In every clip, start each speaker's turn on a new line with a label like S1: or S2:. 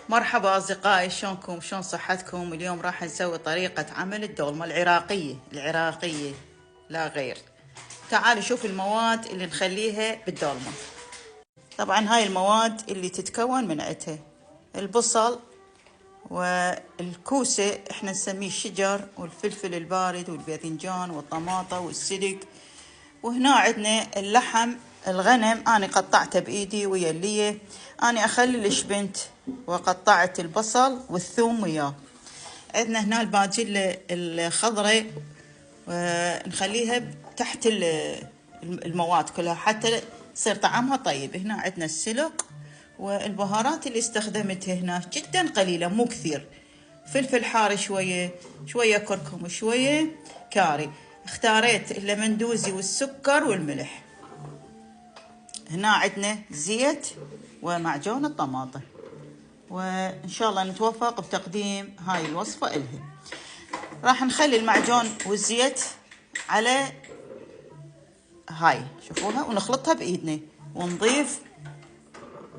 S1: مرحبا أصدقائي، شلونكم؟ شلون صحتكم؟ اليوم راح نسوي طريقة عمل الدولمة العراقية لا غير. تعالوا شوف المواد اللي نخليها بالدولمة. طبعا هاي المواد اللي تتكون من عتها: البصل والكوسة احنا نسميه الشجر، والفلفل البارد والباذنجان والطماطة والسلق. وهنا عندنا اللحم الغنم، أنا قطعته بإيدي ويا الليه. أنا أخلي الشبنت وقطعت البصل والثوم وياه. عندنا هنا الباجيلا الخضراء، نخليها تحت المواد كلها حتى يصير طعمها طيب. هنا عندنا السلق، والبهارات اللي استخدمتها هنا جدا قليلة مو كثير. فلفل حار شوية كركم، شوية كاري. اختاريت اللمندوزي والسكر والملح. هنا عندنا زيت ومعجون الطماطم، وإن شاء الله نتوفق بتقديم هاي الوصفة إلها. راح نخلي المعجون والزيت على هاي، شوفوها، ونخلطها بإيدنا، ونضيف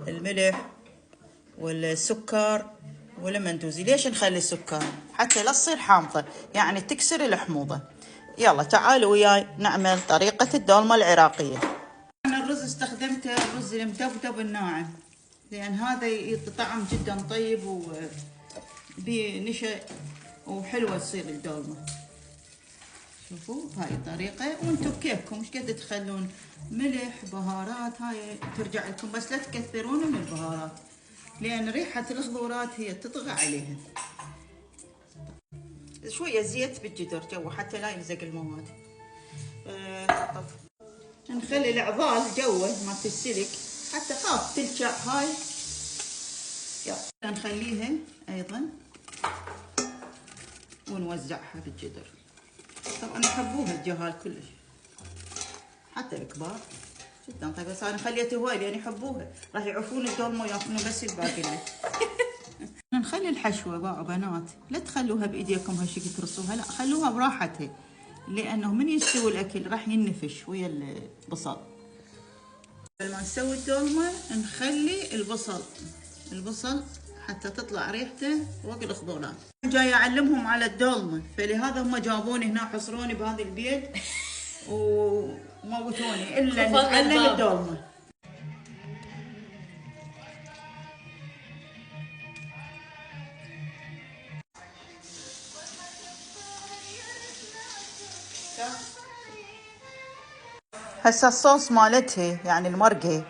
S1: الملح والسكر واللمندوزي. ليش نخلي السكر؟ حتى لا تصير حامضة، يعني تكسر الحموضة. يلا تعالوا وياي نعمل طريقة الدولمة العراقية. أنا الرز استخدمته الرز المدبدب الناعم، لأن هذا يعطي طعم جدا طيب وبنشا وحلوة تصير الدولمة. شوفوا هاي الطريقة، وانتم بكيفكم ايش قد تخلون ملح بهارات، هاي ترجع لكم، بس لا تكثرون من البهارات لأن ريحة الخضورات هي تطغى عليها. شوية زيت بالجدر جو حتى لا يلزق المواد. نخلي العضال جوه مالت السلك حتى خاف تلشع هاي. يلا نخليها ايضا ونوزعها بالجدر. طبعا يحبوها الجهال كلش، حتى الكبار جدا طيب. بس انا خليته هواي لان يحبوها، راح يعرفون الدولمة وياكلون بس الباقي. نخلي الحشوة باعوا بنات، لا تخلوها بايديكم هالشكل ترصوها، لا خلوها براحتها، لانه من يستوي الاكل راح ينفش ويا البصل. لما نسوي الدولمة نخلي البصل حتى تطلع ريحته فوق الخضروات. جاي اعلمهم على الدولمة، فلهذا هم جابوني هنا حصروني بهذا البيت وموتوني الا نتعلم الدولمة. هسه الصوص مالتها يعني المرقة،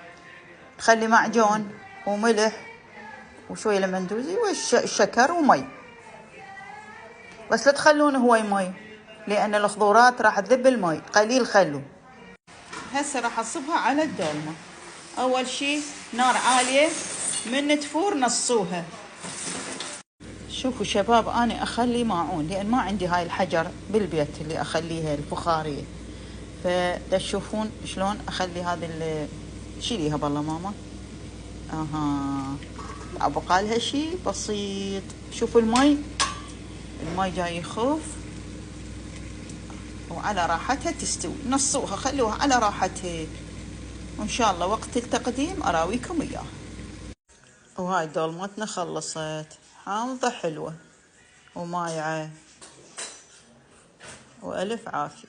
S1: نخلي معجون وملح وشوية لمندوزي والشكر ومي، بس لا تخلون هواي مي لأن الخضورات راح تذب المي، قليل خلوا. هسه راح أصبها على الدولمة. أول شي نار عالية، من تفور نصوها. شوفوا شباب، أنا أخلي ماعون لأن ما عندي هاي الحجر بالبيت اللي أخليها الفخارية، فدا تشوفون شلون أخلي هذا شيليها بالله ماما. أبقى لها شي بسيط. شوفوا المي جاي يخف وعلى راحتها تستوي. نصوها خلوها على راحتها، وإن شاء الله وقت التقديم أراويكم إياها. وهاي دولمتنا خلصت، حامضة حلوة ومايعة، وألف عافية.